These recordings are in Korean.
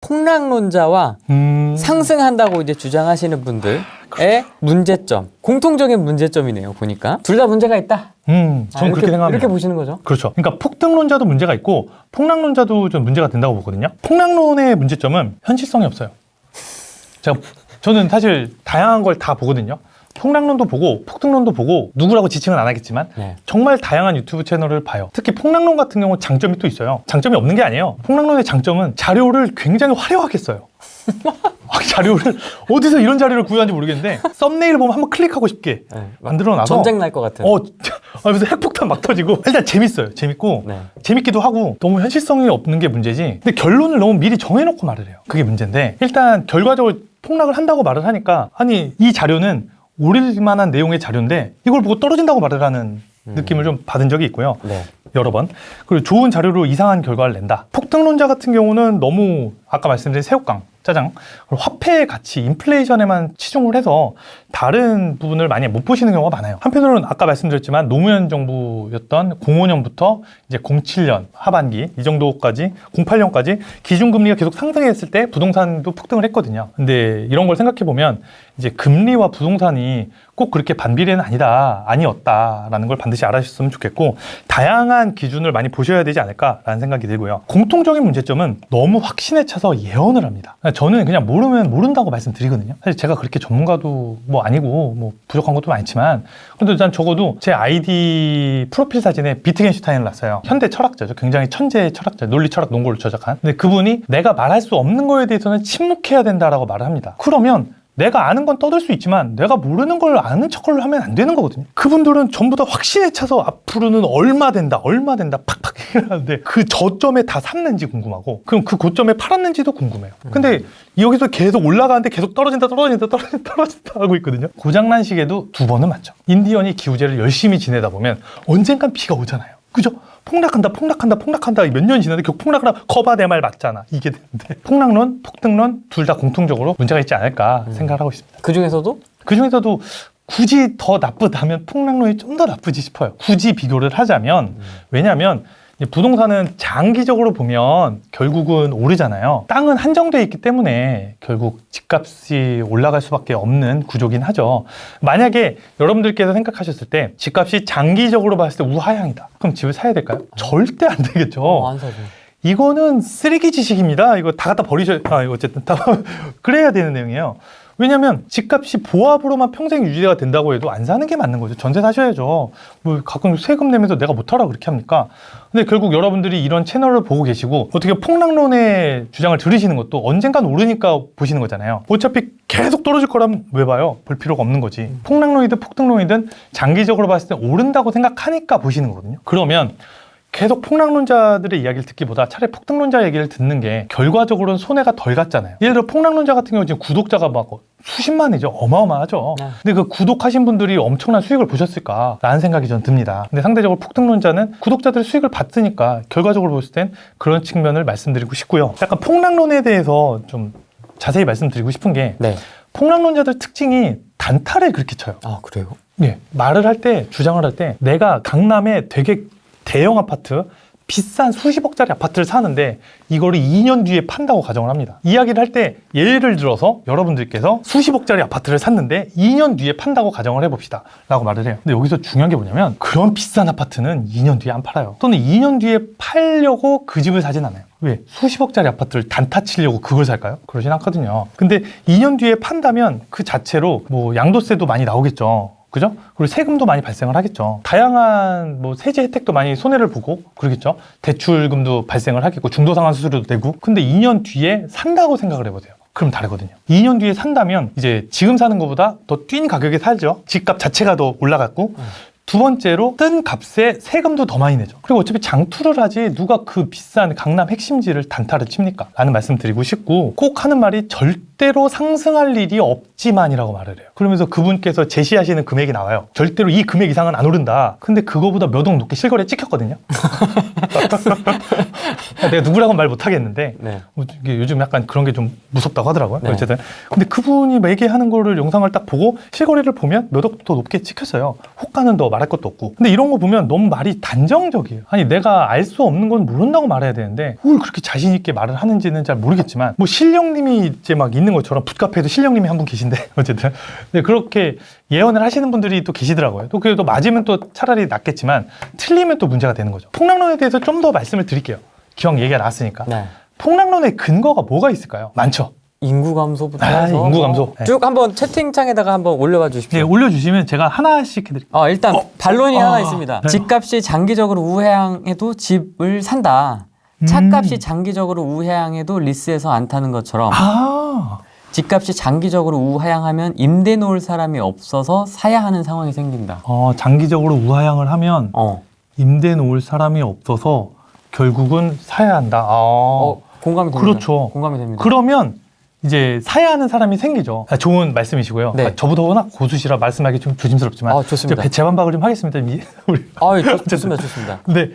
폭락론자와 상승한다고 이제 주장하시는 분들의 문제점, 공통적인 문제점이네요. 보니까 둘 다 문제가 있다. 저는 그렇게 생각합니다. 이렇게 보시는 거죠? 그렇죠. 그러니까 폭등론자도 문제가 있고 폭락론자도 좀 문제가 된다고 보거든요. 폭락론의 문제점은 현실성이 없어요. 저는 사실 다양한 걸 다 보거든요. 폭락론도 보고 폭등론도 보고 누구라고 지칭은 안 하겠지만 정말 다양한 유튜브 채널을 봐요. 특히 폭락론 같은 경우는 장점이 또 있어요. 장점이 없는 게 아니에요. 폭락론의 장점은 자료를 굉장히 화려하게 써요. 자료를 어디서 이런 자료를 구해왔는지 모르겠는데 썸네일 보면 한번 클릭하고 싶게 만들어놔서 전쟁 날 것 같은. 그래서 핵폭탄 막 터지고 일단 재밌어요. 재밌고 재밌기도 하고 너무 현실성이 없는 게 문제지. 근데 결론을 너무 미리 정해놓고 말을 해요. 그게 문제인데 일단 결과적으로 폭락을 한다고 말을 하니까 아니 이 자료는 오릴 만한 내용의 자료인데 이걸 보고 떨어진다고 말을 하는 느낌을 좀 받은 적이 있고요. 여러 번. 그리고 좋은 자료로 이상한 결과를 낸다. 폭등론자 같은 경우는 너무 아까 말씀드린 새우깡, 짜장, 화폐의 가치, 인플레이션에만 치중을 해서 다른 부분을 많이 못 보시는 경우가 많아요. 한편으로는 아까 말씀드렸지만 노무현 정부였던 05년부터 이제 07년 하반기 이 정도까지 08년까지 기준금리가 계속 상승했을 때 부동산도 폭등을 했거든요. 근데 이런 걸 생각해 보면 이제 금리와 부동산이 꼭 그렇게 반비례는 아니었다라는 걸 반드시 알아주셨으면 좋겠고 다양한 기준을 많이 보셔야 되지 않을까라는 생각이 들고요. 공통적인 문제점은 너무 확신에 차서 예언을 합니다. 저는 그냥 모르면 모른다고 말씀드리거든요. 사실 제가 그렇게 전문가도 뭐 아니고 뭐 부족한 것도 많지만 그래도 난 적어도 제 아이디 프로필 사진에 비트겐슈타인을 놨어요. 현대 철학자죠. 굉장히 천재 철학자, 논리 철학 논고를 저작한. 근데 그분이 내가 말할 수 없는 거에 대해서는 침묵해야 된다라고 말을 합니다. 그러면 내가 아는 건 떠들 수 있지만 내가 모르는 걸 아는 척을 하면 안 되는 거거든요. 그분들은 전부 다 확신에 차서 앞으로는 얼마 된다 팍팍 이러는데 그 저점에 다 샀는지 궁금하고 그럼 그 고점에 팔았는지도 궁금해요. 근데 여기서 계속 올라가는데 계속 떨어진다 하고 있거든요. 고장난 시계도 2번은 맞죠. 인디언이 기우제를 열심히 지내다 보면 언젠간 비가 오잖아요. 그죠? 폭락한다 몇 년 지났는데 결국 폭락을 하면 거봐 내 말 맞잖아 이게 되는데 폭락론, 폭등론 둘 다 공통적으로 문제가 있지 않을까 생각을 하고 있습니다. 그 중에서도 굳이 더 나쁘다면 폭락론이 좀 더 나쁘지 싶어요. 굳이 비교를 하자면 왜냐하면 부동산은 장기적으로 보면 결국은 오르잖아요. 땅은 한정되어 있기 때문에 결국 집값이 올라갈 수밖에 없는 구조긴 하죠. 만약에 여러분들께서 생각하셨을 때 집값이 장기적으로 봤을 때 우하향이다. 그럼 집을 사야 될까요? 절대 안 되겠죠. 안 사죠. 이거는 쓰레기 지식입니다. 이거 다 갖다 버리셔야, 이거 어쨌든 다 그래야 되는 내용이에요. 왜냐면 집값이 보합으로만 평생 유지가 된다고 해도 안 사는 게 맞는 거죠. 전세 사셔야죠. 뭐 가끔 세금 내면서 내가 못하라 그렇게 합니까? 근데 결국 여러분들이 이런 채널을 보고 계시고 어떻게 폭락론의 주장을 들으시는 것도 언젠간 오르니까 보시는 거잖아요. 어차피 계속 떨어질 거라면 왜 봐요? 볼 필요가 없는 거지. 폭락론이든 폭등론이든 장기적으로 봤을 때 오른다고 생각하니까 보시는 거거든요. 그러면 계속 폭락론자들의 이야기를 듣기보다 차라리 폭등론자 얘기를 듣는 게 결과적으로는 손해가 덜 갔잖아요. 예를 들어 폭락론자 같은 경우 지금 구독자가 막 수십만이죠. 어마어마하죠. 근데 그 구독하신 분들이 엄청난 수익을 보셨을까라는 생각이 전 듭니다. 근데 상대적으로 폭등론자는 구독자들의 수익을 봤으니까 결과적으로 봤을 땐 그런 측면을 말씀드리고 싶고요. 약간 폭락론에 대해서 좀 자세히 말씀드리고 싶은 게 폭락론자들 특징이 단타를 그렇게 쳐요. 아, 그래요? 네. 말을 할 때, 주장을 할 때 내가 강남에 되게 대형 아파트, 비싼 수십억짜리 아파트를 사는데 이거를 2년 뒤에 판다고 가정을 합니다. 이야기를 할 때 예를 들어서 여러분들께서 수십억짜리 아파트를 샀는데 2년 뒤에 판다고 가정을 해봅시다 라고 말을 해요. 근데 여기서 중요한 게 뭐냐면 그런 비싼 아파트는 2년 뒤에 안 팔아요. 또는 2년 뒤에 팔려고 그 집을 사진 않아요. 왜? 수십억짜리 아파트를 단타 치려고 그걸 살까요? 그러진 않거든요. 근데 2년 뒤에 판다면 그 자체로 뭐 양도세도 많이 나오겠죠. 그죠? 그리고 세금도 많이 발생을 하겠죠. 다양한 뭐 세제 혜택도 많이 손해를 보고 그러겠죠. 대출금도 발생을 하겠고 중도상환 수수료도 내고. 근데 2년 뒤에 산다고 생각을 해보세요. 그럼 다르거든요. 2년 뒤에 산다면 이제 지금 사는 것보다 더 뛴 가격에 살죠. 집값 자체가 더 올라갔고 두 번째로 뜬 값에 세금도 더 많이 내죠. 그리고 어차피 장투를 하지 누가 그 비싼 강남 핵심지를 단타를 칩니까? 라는 말씀 드리고 싶고 꼭 하는 말이 절대로 상승할 일이 없지만이라고 말을 해요. 그러면서 그분께서 제시하시는 금액이 나와요. 절대로 이 금액 이상은 안 오른다. 근데 그거보다 몇 억 높게 실거래에 찍혔거든요. 내가 누구라고 말 못하겠는데 뭐 이게 요즘 약간 그런 게 좀 무섭다고 하더라고요. 어쨌든 근데 그분이 얘기하는 거를 영상을 딱 보고 실거래를 보면 몇 억 더 높게 찍혔어요. 호가는 더 말할 것도 없고. 근데 이런 거 보면 너무 말이 단정적이에요. 아니 내가 알 수 없는 건 모른다고 말해야 되는데 뭘 그렇게 자신 있게 말을 하는지는 잘 모르겠지만 뭐 신령님이 이제 막 있는 것처럼 붓카페에도 신령님이 한 분 계신데 어쨌든 네, 그렇게 예언을 하시는 분들이 또 계시더라고요. 또 그래도 맞으면 또 차라리 낫겠지만 틀리면 또 문제가 되는 거죠. 폭락론에 대해서 좀 더 말씀을 드릴게요. 기왕 얘기가 나왔으니까. 네. 폭락론의 근거가 뭐가 있을까요? 많죠. 인구 감소부터 해서 인구 감소. 네. 쭉 한번 채팅창에다가 한번 올려봐 주십시오. 네, 올려주시면 제가 하나씩 해드릴게요. 일단 반론이 하나 있습니다. 네. 집값이 장기적으로 우하향해도 집을 산다. 차값이 장기적으로 우하향해도 리스에서 안 타는 것처럼 집값이 장기적으로 우하향하면 임대 놓을 사람이 없어서 사야 하는 상황이 생긴다. 장기적으로 우하향을 하면 임대 놓을 사람이 없어서 결국은 사야 한다. 공감이 됩니다. 그렇죠. 공감이 됩니다. 그러면 이제 사야 하는 사람이 생기죠. 좋은 말씀이시고요. 네. 저보다 워낙 고수시라 말씀하기 좀 조심스럽지만 좋습니다. 제 반박을 좀 하겠습니다. 우리. 좋습니다. 좋습니다. 근데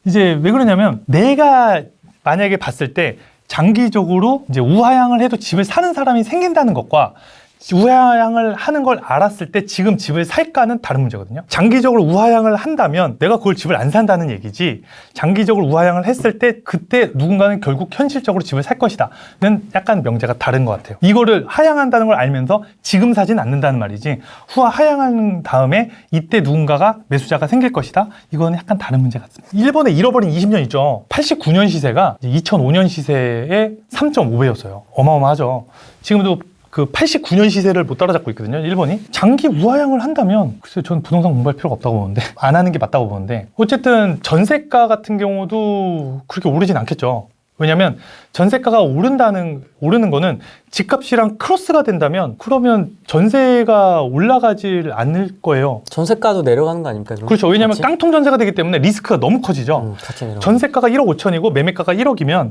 이제 왜 그러냐면 내가 만약에 봤을 때 장기적으로 이제 우하향을 해도 집을 사는 사람이 생긴다는 것과 우하향을 하는 걸 알았을 때 지금 집을 살까는 다른 문제거든요. 장기적으로 우하향을 한다면 내가 그걸 집을 안 산다는 얘기지, 장기적으로 우하향을 했을 때 그때 누군가는 결국 현실적으로 집을 살 것이다 는 약간 명제가 다른 것 같아요. 이거를 하향한다는 걸 알면서 지금 사진 않는다는 말이지, 하향한 다음에 이때 누군가가 매수자가 생길 것이다, 이거는 약간 다른 문제 같습니다. 일본의 잃어버린 20년 있죠. 89년 시세가 2005년 시세의 3.5배였어요. 어마어마하죠. 지금도 그 89년 시세를 못 따라잡고 있거든요, 일본이. 장기 우하향을 한다면 글쎄요, 저는 부동산 공부할 필요가 없다고 보는데, 안 하는 게 맞다고 보는데, 어쨌든 전세가 같은 경우도 그렇게 오르진 않겠죠. 왜냐면 전세가가 오르는 거는 집값이랑 크로스가 된다면, 그러면 전세가 올라가질 않을 거예요. 전세가도 내려가는 거 아닙니까? 그럼? 그렇죠. 왜냐면 같이? 깡통 전세가 되기 때문에 리스크가 너무 커지죠. 같이 내려가는 전세가가 1억 5천이고 매매가가 1억이면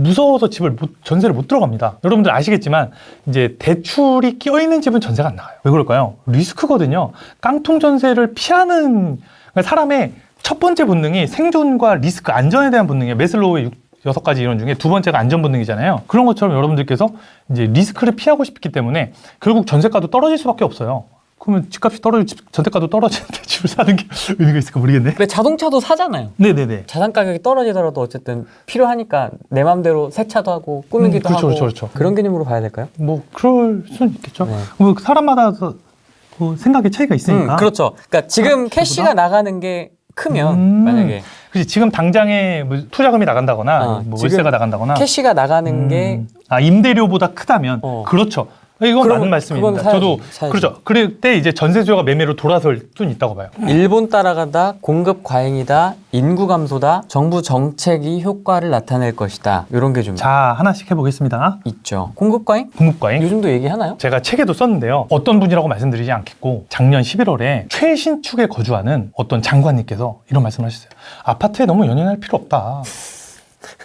무서워서 전세를 못 들어갑니다. 여러분들 아시겠지만 이제 대출이 끼어있는 집은 전세가 안 나가요. 왜 그럴까요? 리스크거든요. 깡통 전세를 피하는, 그러니까 사람의 첫 번째 본능이 생존과 리스크, 안전에 대한 본능이에요. 메슬로우의 6가지 이론 중에 두 번째가 안전 본능이잖아요. 그런 것처럼 여러분들께서 이제 리스크를 피하고 싶기 때문에 결국 전세가도 떨어질 수밖에 없어요. 그러면 집값이 전세가도 떨어지는데 집을 사는 게 의미가 있을까 모르겠네. 왜 자동차도 사잖아요. 네네네. 자산 가격이 떨어지더라도 어쨌든 필요하니까 내 마음대로 세차도 하고 꾸미기도 하고 그렇죠. 그런 개념으로 봐야 될까요? 뭐 그럴 수는 있겠죠. 네. 뭐 사람마다 생각의 차이가 있으니까. 그렇죠. 그러니까 지금 캐시가 나가는 게 크면 만약에 그렇지, 지금 당장에 뭐 투자금이 나간다거나 뭐 월세가 나간다거나 캐시가 나가는 게 임대료보다 크다면 그렇죠. 이건 맞는 말씀입니다. 저도 사야지. 그렇죠. 그럴 때 이제 전세 수요가 매매로 돌아설 수는 있다고 봐요. 일본 따라가다, 공급 과잉이다, 인구 감소다, 정부 정책이 효과를 나타낼 것이다. 이런 게 좀 자, 하나씩 해보겠습니다. 있죠. 공급 과잉? 공급 과잉. 요즘도 얘기하나요? 제가 책에도 썼는데요. 어떤 분이라고 말씀드리지 않겠고, 작년 11월에 최신축에 거주하는 어떤 장관님께서 이런 말씀을 하셨어요. 아파트에 너무 연연할 필요 없다.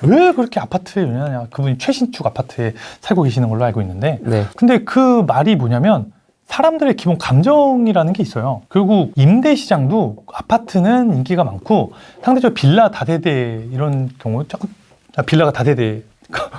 왜 그렇게 아파트에 연연하냐. 그분이 최신축 아파트에 살고 계시는 걸로 알고 있는데, 근데 그 말이 뭐냐면 사람들의 기본 감정이라는 게 있어요. 결국 임대 시장도 아파트는 인기가 많고 상대적으로 빌라 다세대 이런 경우, 빌라가 다세대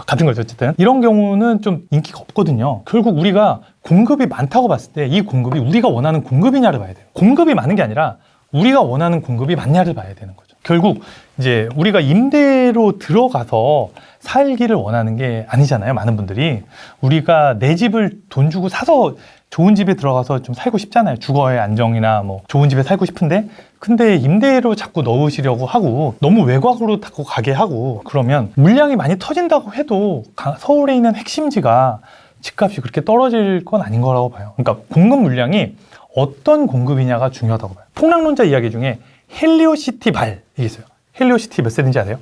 같은 거죠. 어쨌든 이런 경우는 좀 인기가 없거든요. 결국 우리가 공급이 많다고 봤을 때 이 공급이 우리가 원하는 공급이냐를 봐야 돼요. 공급이 많은 게 아니라 우리가 원하는 공급이 맞냐를 봐야 되는 거죠. 결국 이제 우리가 임대로 들어가서 살기를 원하는 게 아니잖아요. 많은 분들이 우리가 내 집을 돈 주고 사서 좋은 집에 들어가서 좀 살고 싶잖아요. 주거의 안정이나 뭐 좋은 집에 살고 싶은데, 근데 임대로 자꾸 넣으시려고 하고 너무 외곽으로 자꾸 가게 하고 그러면 물량이 많이 터진다고 해도 서울에 있는 핵심지가 집값이 그렇게 떨어질 건 아닌 거라고 봐요. 그러니까 공급 물량이 어떤 공급이냐가 중요하다고 봐요. 폭락론자 이야기 중에 헬리오시티 발 이게 있어요. 헬리오시티 몇 세대인지 아세요?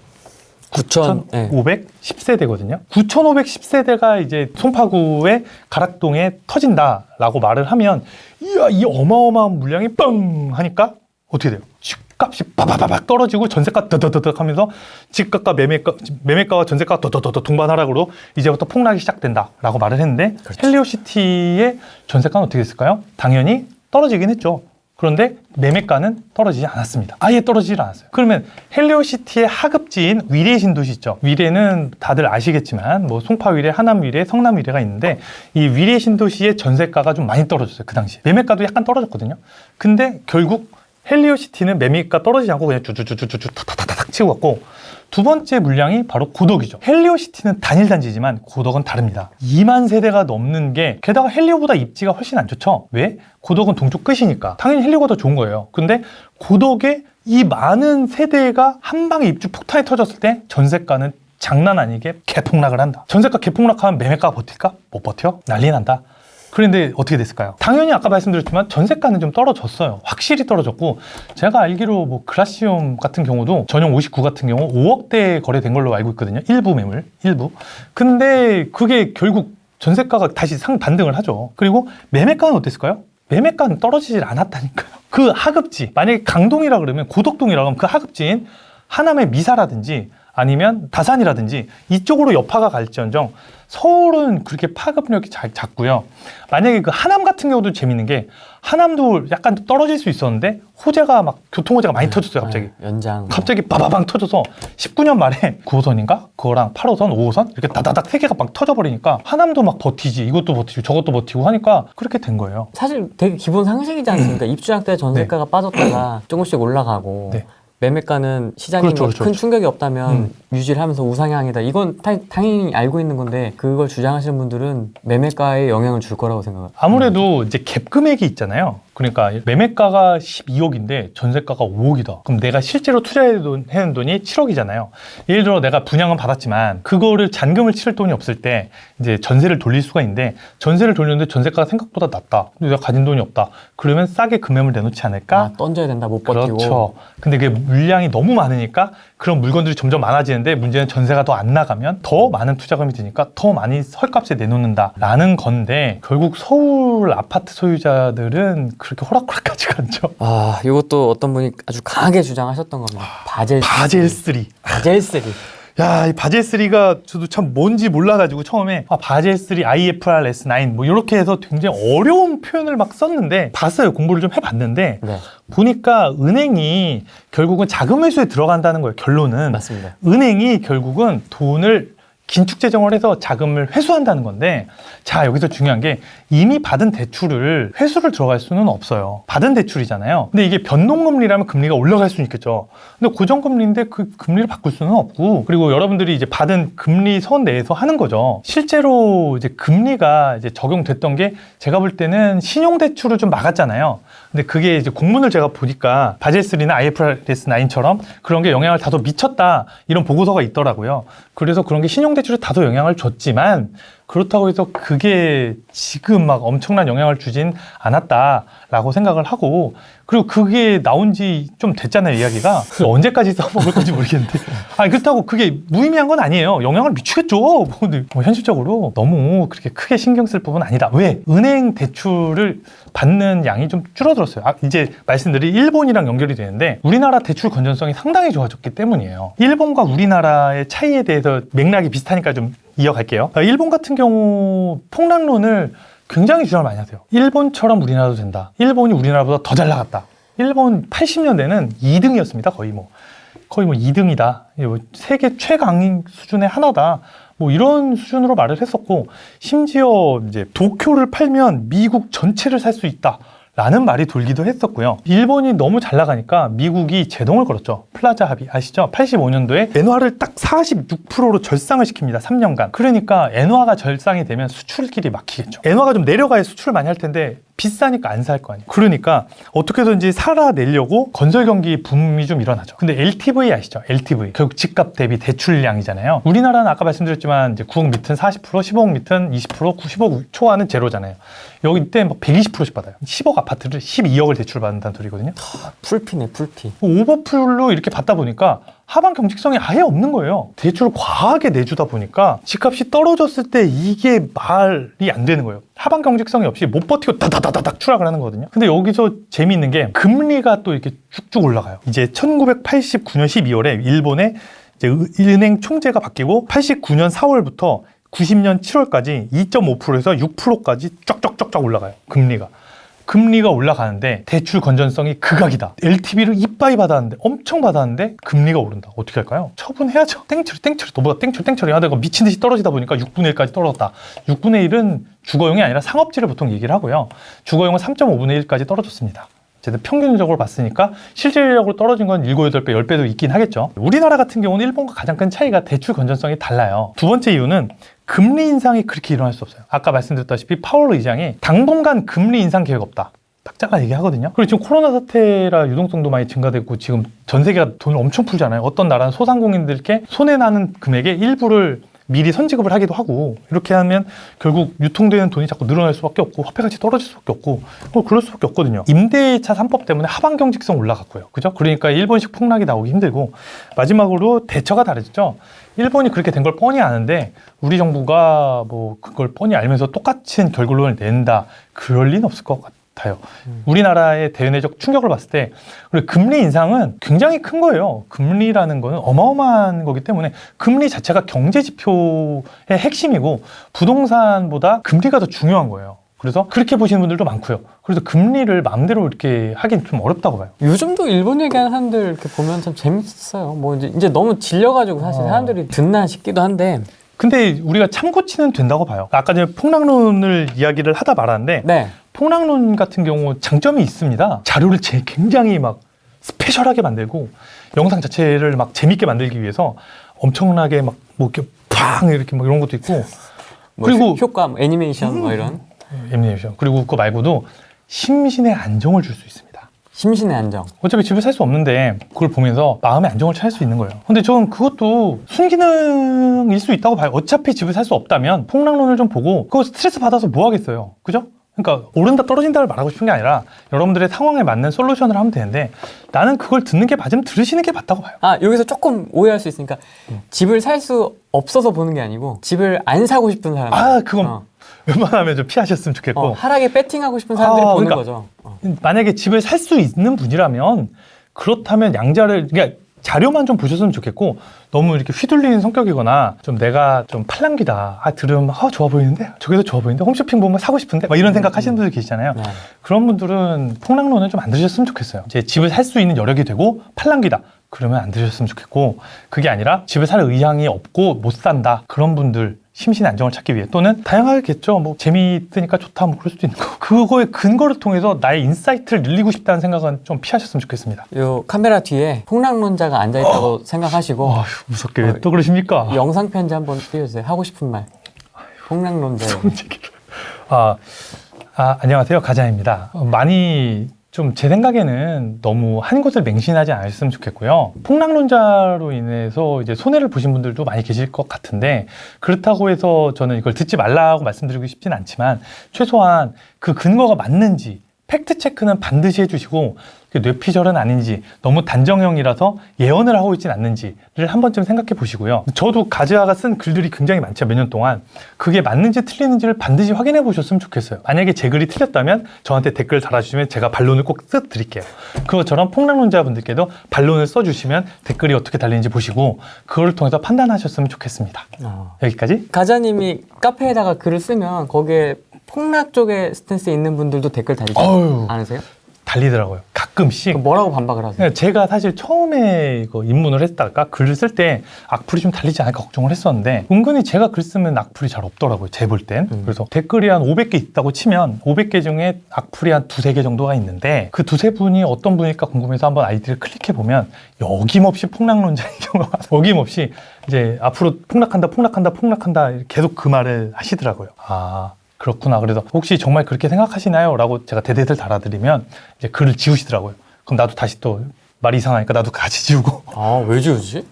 9,510세대거든요. 9,510세대가 이제 송파구의 가락동에 터진다라고 말을 하면, 이야, 이 어마어마한 물량이 뻥 하니까 어떻게 돼요? 집값이 바바바박 떨어지고 전세가 더더더덕 하면서 집값과 매매가와 전세가가 더더더덕 동반하락으로 이제부터 폭락이 시작된다라고 말을 했는데, 그렇죠. 헬리오시티의 전세가는 어떻게 됐을까요? 당연히 떨어지긴 했죠. 그런데 매매가는 떨어지지 않았습니다. 아예 떨어지질 않았어요. 그러면 헬리오시티의 하급지인 위례 신도시 있죠. 위례는 다들 아시겠지만 뭐 송파 위례, 하남 위례, 성남 위례가 있는데, 이 위례 신도시의 전세가가 좀 많이 떨어졌어요. 그 당시 매매가도 약간 떨어졌거든요. 근데 결국 헬리오시티는 매미가 떨어지지 않고 그냥 쭈쭈쭈쭈쭈 탁탁탁탁 치고 갔고, 두 번째 물량이 바로 고덕이죠. 헬리오시티는 단일 단지지만 고덕은 다릅니다. 2만 세대가 넘는 게, 게다가 헬리오보다 입지가 훨씬 안 좋죠. 왜? 고덕은 동쪽 끝이니까 당연히 헬리오가 더 좋은 거예요. 근데 고덕에 이 많은 세대가 한 방에 입주 폭탄이 터졌을 때 전세가는 장난 아니게 개폭락을 한다. 전세가 개폭락하면 매매가가 버틸까? 못 버텨? 난리 난다. 그런데 어떻게 됐을까요? 당연히 아까 말씀드렸지만 전세가는 좀 떨어졌어요. 확실히 떨어졌고, 제가 알기로 뭐 그라시움 같은 경우도 전용 59 같은 경우 5억대 거래된 걸로 알고 있거든요. 일부 매물, 일부. 근데 그게 결국 전세가가 다시 상반등을 하죠. 그리고 매매가는 어땠을까요? 매매가는 떨어지질 않았다니까요. 그 하급지, 만약에 강동이라 그러면, 고덕동이라 그러면 그 하급지인 하남의 미사라든지 아니면 다산이라든지 이쪽으로 여파가 갈지언정 서울은 그렇게 파급력이 작고요. 만약에 그 하남 같은 경우도 재밌는 게, 하남도 약간 떨어질 수 있었는데 호재가 막 교통호재가 많이 터졌어요. 갑자기 연장 갑자기 빠바방 터져서 19년 말에 9호선인가? 그거랑 8호선, 5호선 이렇게 다다닥 세 개가 막 터져버리니까 하남도 막 버티지, 이것도 버티고 저것도 버티고 하니까 그렇게 된 거예요. 사실 되게 기본 상식이지 않습니까? 입주할 때 전세가가 빠졌다가 조금씩 올라가고, 네. 매매가는 시장에 큰 충격이 없다면 유지를 하면서 우상향이다. 이건 당연히 알고 있는 건데, 그걸 주장하시는 분들은 매매가에 영향을 줄 거라고 생각합니다. 아무래도 이제 갭 금액이 있잖아요. 그러니까 매매가가 12억인데 전세가가 5억이다. 그럼 내가 실제로 투자해둔 돈이 7억이잖아요. 예를 들어 내가 분양은 받았지만 그거를 잔금을 치를 돈이 없을 때 이제 전세를 돌릴 수가 있는데, 전세를 돌렸는데 전세가가 생각보다 낮다. 근데 내가 가진 돈이 없다. 그러면 싸게 금매물 내놓지 않을까? 던져야 된다, 못 버티고. 그렇죠. 근데 그게 물량이 너무 많으니까 그런 물건들이 점점 많아지는데, 문제는 전세가 더 안 나가면 더 많은 투자금이 드니까 더 많이 헐값에 내놓는다라는 건데, 결국 서울 아파트 소유자들은 그렇게 호락호락하지가 않죠. 이것도 어떤 분이 아주 강하게 주장하셨던 겁니다. 바젤 3. 바젤 3. 야, 이 바젤 3가 저도 참 뭔지 몰라가지고 처음에 바젤 3 IFRS 9 뭐 이렇게 해서 굉장히 어려운 표현을 막 썼는데, 봤어요. 공부를 좀 해봤는데, 네. 보니까 은행이 결국은 자금 회수에 들어간다는 거예요. 결론은. 맞습니다. 은행이 결국은 돈을 긴축 재정을 해서 자금을 회수한다는 건데, 자, 여기서 중요한 게, 이미 받은 대출을 회수를 들어갈 수는 없어요. 받은 대출이잖아요. 근데 이게 변동금리라면 금리가 올라갈 수는 있겠죠. 근데 고정금리인데 그 금리를 바꿀 수는 없고, 그리고 여러분들이 이제 받은 금리 선 내에서 하는 거죠. 실제로 이제 금리가 이제 적용됐던 게, 제가 볼 때는 신용대출을 좀 막았잖아요. 근데 그게 이제 공문을 제가 보니까 바젤3나 IFRS 9처럼 그런 게 영향을 다소 미쳤다, 이런 보고서가 있더라고요. 그래서 그런 게 신용대출에 다소 영향을 줬지만, 그렇다고 해서 그게 지금 막 엄청난 영향을 주진 않았다라고 생각을 하고, 그리고 그게 나온 지 좀 됐잖아요, 이야기가. 언제까지 써먹을 건지 모르겠는데. 그렇다고 그게 무의미한 건 아니에요. 영향을 미치겠죠. 뭐 현실적으로 너무 그렇게 크게 신경 쓸 부분은 아니다. 왜? 은행 대출을 받는 양이 좀 줄어들었어요. 이제 말씀드린 일본이랑 연결이 되는데, 우리나라 대출 건전성이 상당히 좋아졌기 때문이에요. 일본과 우리나라의 차이에 대해서 맥락이 비슷하니까 좀 이어갈게요. 일본 같은 경우 폭락론을 굉장히 주장을 많이 하세요. 일본처럼 우리나라도 된다. 일본이 우리나라보다 더 잘 나갔다. 일본 80년대는 2등이었습니다. 거의 뭐 2등이다. 세계 최강인 수준의 하나다. 뭐 이런 수준으로 말을 했었고, 심지어 이제 도쿄를 팔면 미국 전체를 살 수 있다. 라는 말이 돌기도 했었고요. 일본이 너무 잘 나가니까 미국이 제동을 걸었죠. 플라자 합의 아시죠? 85년도에 엔화를 딱 46%로 절상을 시킵니다. 3년간. 그러니까 엔화가 절상이 되면 수출길이 막히겠죠. 엔화가 좀 내려가야 수출을 많이 할 텐데 비싸니까 안 살 거 아니에요. 그러니까 어떻게든지 살아내려고 건설 경기 붐이 좀 일어나죠. 근데 LTV 아시죠? LTV. 결국 집값 대비 대출량이잖아요. 우리나라는 아까 말씀드렸지만 이제 9억 밑은 40%, 15억 밑은 20%, 90억 초과는 제로잖아요. 여기 이때 막 120%씩 받아요. 10억 아파트를 12억을 대출받는다는 소리거든요. 풀피네, 풀피. 오버풀로 이렇게 받다 보니까 하방 경직성이 아예 없는 거예요. 대출을 과하게 내주다 보니까 집값이 떨어졌을 때 이게 말이 안 되는 거예요. 하방 경직성이 없이 못 버티고 다다다닥 추락을 하는 거거든요. 근데 여기서 재미있는 게, 금리가 또 이렇게 쭉쭉 올라가요. 이제 1989년 12월에 일본의 이제 은행 총재가 바뀌고, 89년 4월부터 90년 7월까지 2.5%에서 6%까지 쫙쫙쫙쫙 올라가요. 금리가 올라가는데 대출 건전성이 극악이다. LTV를 이빠이 받았는데, 엄청 받았는데 금리가 오른다. 어떻게 할까요? 처분해야죠. 땡처리 너보다 땡처리 하다가 미친 듯이 떨어지다 보니까 6분의 1까지 떨어졌다. 6분의 1은 주거용이 아니라 상업지를 보통 얘기를 하고요. 주거용은 3.5분의 1까지 떨어졌습니다. 어쨌든 평균적으로 봤으니까 실질적으로 떨어진 건 7, 8배, 10배도 있긴 하겠죠. 우리나라 같은 경우는 일본과 가장 큰 차이가 대출 건전성이 달라요. 두 번째 이유는 금리 인상이 그렇게 일어날 수 없어요. 아까 말씀드렸다시피 파월 의장이 당분간 금리 인상 계획 없다. 딱 잘라 얘기하거든요. 그리고 지금 코로나 사태라 유동성도 많이 증가됐고 지금 전 세계가 돈을 엄청 풀잖아요. 어떤 나라는 소상공인들께 손해나는 금액의 일부를 미리 선지급을 하기도 하고 이렇게 하면 결국 유통되는 돈이 자꾸 늘어날 수밖에 없고 화폐 가치 떨어질 수밖에 없고 그럴 수밖에 없거든요. 임대차 3법 때문에 하방 경직성 올라갔고요. 그죠? 그러니까 일본식 폭락이 나오기 힘들고 마지막으로 대처가 다르죠. 일본이 그렇게 된 걸 뻔히 아는데 우리 정부가 뭐 그걸 뻔히 알면서 똑같은 결론을 낸다. 그럴 리는 없을 것 같아요. 우리나라의 대내적 충격을 봤을 때 그리고 금리 인상은 굉장히 큰 거예요. 금리라는 거는 어마어마한 거기 때문에 금리 자체가 경제 지표의 핵심이고 부동산보다 금리가 더 중요한 거예요. 그래서 그렇게 보시는 분들도 많고요. 그래서 금리를 마음대로 이렇게 하긴 좀 어렵다고 봐요. 요즘도 일본 얘기하는 사람들 이렇게 보면 참 재밌어요. 뭐 이제 너무 질려가지고 사실 사람들이 듣나 싶기도 한데. 근데 우리가 참고치는 된다고 봐요. 아까 전에 폭락론을 이야기를 하다 말았는데 네. 폭락론 같은 경우 장점이 있습니다. 자료를 굉장히 막 스페셜하게 만들고 영상 자체를 막 재밌게 만들기 위해서 엄청나게 막 뭐 이렇게 팡 이렇게 막 이런 것도 있고 뭐 그리고 효과, 뭐 애니메이션 뭐 이런. 애니메이션 그리고 그거 말고도 심신의 안정을 줄 수 있습니다. 심신의 안정. 어차피 집에 살 수 없는데 그걸 보면서 마음의 안정을 찾을 수 있는 거예요. 근데 저는 그것도 순기능일 수 있다고 봐요. 어차피 집에 살 수 없다면 폭락론을 좀 보고 그거 스트레스 받아서 뭐 하겠어요. 그죠? 그러니까 오른다 떨어진다를 말하고 싶은 게 아니라 여러분들의 상황에 맞는 솔루션을 하면 되는데 나는 그걸 듣는 게 맞으면 들으시는 게 맞다고 봐요. 아, 여기서 조금 오해할 수 있으니까 집을 살 수 없어서 보는 게 아니고 집을 안 사고 싶은 사람. 아, 그건 웬만하면 좀 피하셨으면 좋겠고 하락에 배팅하고 싶은 사람들이 보는 그러니까 거죠. 만약에 집을 살 수 있는 분이라면 그렇다면 양자를 그러니까 자료만 좀 보셨으면 좋겠고 너무 이렇게 휘둘리는 성격이거나 좀 내가 좀 팔랑귀다. 들으면 좋아 보이는데 저기도 좋아 보이는데 홈쇼핑 보면 사고 싶은데 막 이런 생각 하시는 분들 계시잖아요. 네. 그런 분들은 폭락론을 좀 안 들으셨으면 좋겠어요. 제 집을 살 수 있는 여력이 되고 팔랑귀다. 그러면 안 들으셨으면 좋겠고 그게 아니라 집을 살 의향이 없고 못 산다. 그런 분들 심신의 안정을 찾기 위해 또는 다양하겠죠. 뭐 재미있으니까 좋다 뭐 그럴 수도 있는 거. 그거의 근거를 통해서 나의 인사이트를 늘리고 싶다는 생각은 좀 피하셨으면 좋겠습니다. 요 카메라 뒤에 폭락론자가 앉아있다고 생각하시고 무섭게 왜 또 그러십니까? 영상 편지 한번 띄워주세요. 하고 싶은 말. 폭락론자. 안녕하세요. 가자입니다. 많이 좀 제 생각에는 너무 한 곳을 맹신하지 않았으면 좋겠고요. 폭락론자로 인해서 이제 손해를 보신 분들도 많이 계실 것 같은데 그렇다고 해서 저는 이걸 듣지 말라고 말씀드리고 싶진 않지만 최소한 그 근거가 맞는지 팩트 체크는 반드시 해주시고 뇌피셜은 아닌지 너무 단정형이라서 예언을 하고 있진 않는지를 한 번쯤 생각해 보시고요. 저도 가즈아가 쓴 글들이 굉장히 많죠. 몇 년 동안. 그게 맞는지 틀리는지를 반드시 확인해 보셨으면 좋겠어요. 만약에 제 글이 틀렸다면 저한테 댓글 달아주시면 제가 반론을 꼭 써드릴게요. 그것처럼 폭락론자분들께도 반론을 써주시면 댓글이 어떻게 달리는지 보시고 그걸 통해서 판단하셨으면 좋겠습니다. 여기까지. 가자님이 카페에다가 글을 쓰면 거기에 폭락 쪽에 스탠스에 있는 분들도 댓글 달리지 않으세요? 달리더라고요. 가끔씩. 뭐라고 반박을 하세요? 제가 사실 처음에 이거 입문을 했다가 글을 쓸 때 악플이 좀 달리지 않을까 걱정을 했었는데 은근히 제가 글 쓰면 악플이 잘 없더라고요. 제 볼 땐. 그래서 댓글이 한 500개 있다고 치면 500개 중에 악플이 한 2-3개 정도가 있는데 그 2-3분이 어떤 분일까 궁금해서 한번 아이디를 클릭해 보면 여김없이 폭락론자인 경우가 어김없이 이제 앞으로 폭락한다 계속 그 말을 하시더라고요. 그렇구나. 그래서 혹시 정말 그렇게 생각하시나요? 라고 제가 대댓글 달아드리면 이제 글을 지우시더라고요. 그럼 나도 다시 또 말이 이상하니까 나도 같이 지우고. 왜 지우지?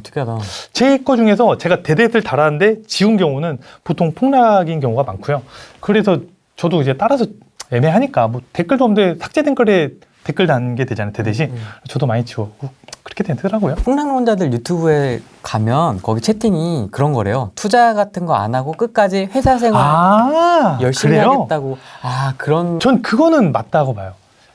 특이하다. 제 거 중에서 제가 대댓글 달았는데 지운 경우는 보통 폭락인 경우가 많고요. 그래서 저도 이제 따라서 애매하니까 뭐 댓글도 없는데 삭제된 글에 댓글 단게 되잖아요. 대댓이. 저도 많이 지웠고 그렇게 되더라고요. 폭락론자들 유튜브에 가면 거기 채팅이 그런 거래요. 투자 같은 거 안 하고 끝까지 회사 생활 열심히 그래요? 하겠다고. 그런. 전 그거는 맞다고 봐요.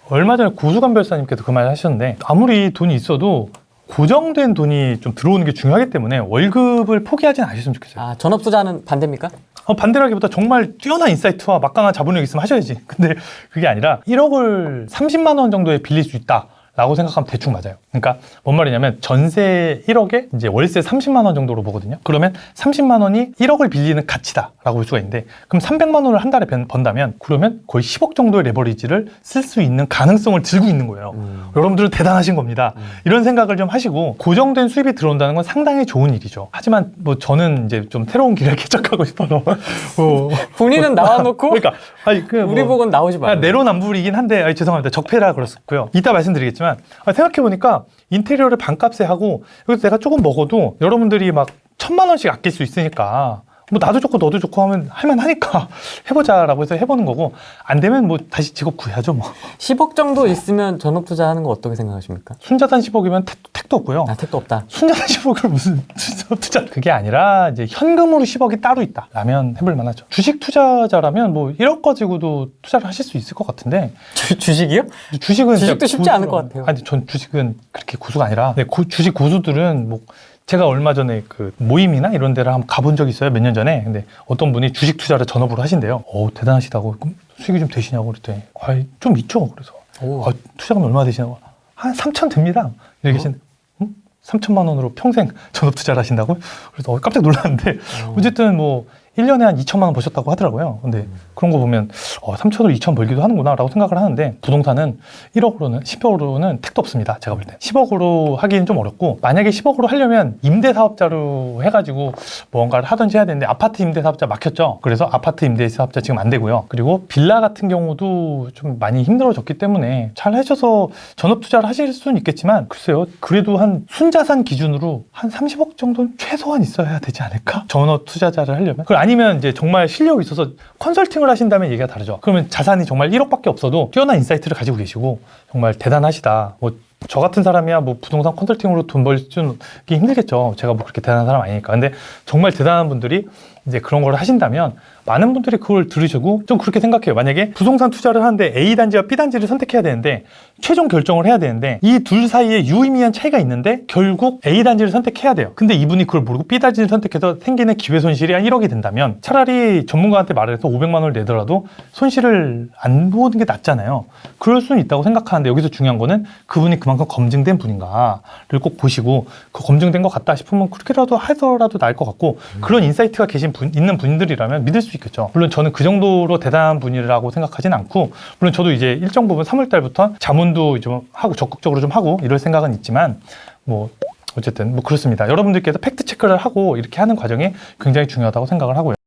얼마 전에 고수관 별사님께서 그 말 하셨는데 아무리 돈이 있어도 고정된 돈이 좀 들어오는 게 중요하기 때문에 월급을 포기하지는 않으셨으면 좋겠어요. 전업투자는 반대입니까? 반대라기보다 정말 뛰어난 인사이트와 막강한 자본력이 있으면 하셔야지. 근데 그게 아니라 1억을 30만 원 정도에 빌릴 수 있다라고 생각하면 대충 맞아요. 그러니까 뭔 말이냐면 전세 1억에 이제 월세 30만 원 정도로 보거든요. 그러면 30만 원이 1억을 빌리는 가치다라고 볼 수가 있는데, 그럼 300만 원을 한 달에 번다면 그러면 거의 10억 정도의 레버리지를 쓸 수 있는 가능성을 들고 있는 거예요. 여러분들은 대단하신 겁니다. 이런 생각을 좀 하시고 고정된 수입이 들어온다는 건 상당히 좋은 일이죠. 하지만 뭐 저는 이제 좀 새로운 길을 개척하고 싶어서 본인은 나와놓고 그러니까 아니 우리 보고는 나오지 마요. 내로남불이긴 한데 죄송합니다. 적폐라 그렇고요. 이따 말씀드리겠지만 생각해보니까 인테리어를 반값에 하고 여기서 내가 조금 먹어도 여러분들이 막 1,000만 원씩 아낄 수 있으니까 뭐 나도 좋고 너도 좋고 하면 할만하니까 해보자라고 해서 해보는 거고, 안 되면 뭐 다시 직업 구해야죠 뭐. 10억 정도 있으면 전업 투자하는 거 어떻게 생각하십니까? 순자산 10억이면 택도 없고요. 아, 택도 없다. 순자산 10억을 무슨 투자? 그게 아니라 이제 현금으로 10억이 따로 있다 라면 해볼 만하죠. 주식 투자자라면 뭐 1억 가지고도 투자를 하실 수 있을 것 같은데. 주식이요? 주식은 주식도 쉽지 않을 것 같아요. 아니 전 주식은 그렇게 고수가 아니라 주식 고수들은 뭐 제가 얼마 전에 그 모임이나 이런 데를 한번 가본 적이 있어요. 몇 년 전에. 근데 어떤 분이 주식 투자를 전업으로 하신대요. 대단하시다고. 그럼 수익이 좀 되시냐고 그랬더니 좀 있죠. 그래서 투자금 얼마 되시냐고. 한 3천 됩니다. 이렇게 계신데 3천만 원으로 평생 전업 투자를 하신다고? 그래서 깜짝 놀랐는데 어쨌든 뭐 1년에 한 2천만 원 버셨다고 하더라고요. 근데 그런 거 보면 3천으로 2천 벌기도 하는구나 라고 생각을 하는데, 부동산은 1억으로는 10억으로는 택도 없습니다. 제가 볼 때 10억으로 하기는 좀 어렵고, 만약에 10억으로 하려면 임대사업자로 해가지고 뭔가를 하든지 해야 되는데 아파트 임대사업자 막혔죠. 그래서 아파트 임대사업자 지금 안 되고요. 그리고 빌라 같은 경우도 좀 많이 힘들어졌기 때문에 잘 하셔서 전업 투자를 하실 수는 있겠지만, 글쎄요, 그래도 한 순자산 기준으로 한 30억 정도는 최소한 있어야 되지 않을까? 전업 투자자를 하려면. 아니면 이제 정말 실력이 있어서 컨설팅을 하신다면 얘기가 다르죠. 그러면 자산이 정말 1억밖에 없어도 뛰어난 인사이트를 가지고 계시고 정말 대단하시다. 뭐 저 같은 사람이야 뭐 부동산 컨설팅으로 돈 벌 수는 힘들겠죠. 제가 뭐 그렇게 대단한 사람 아니니까. 근데 정말 대단한 분들이 이제 그런 걸 하신다면 많은 분들이 그걸 들으시고, 좀 그렇게 생각해요. 만약에 부동산 투자를 하는데 A단지와 B단지를 선택해야 되는데 최종 결정을 해야 되는데 이 둘 사이에 유의미한 차이가 있는데 결국 A단지를 선택해야 돼요. 근데 이분이 그걸 모르고 B단지를 선택해서 생기는 기회 손실이 한 1억이 된다면 차라리 전문가한테 말을 해서 500만 원을 내더라도 손실을 안 보는 게 낫잖아요. 그럴 수는 있다고 생각하는데, 여기서 중요한 거는 그분이 그만큼 검증된 분인가를 꼭 보시고, 그 검증된 것 같다 싶으면 그렇게라도 하더라도 나을 것 같고, 그런 인사이트가 있는 분들이라면 믿을 수 있겠죠. 물론 저는 그 정도로 대단한 분이라고 생각하진 않고, 물론 저도 이제 일정 부분 3월달부터 자문도 좀 하고 적극적으로 좀 하고 이럴 생각은 있지만, 뭐 어쨌든 뭐 그렇습니다. 여러분들께서 팩트 체크를 하고 이렇게 하는 과정이 굉장히 중요하다고 생각을 하고요.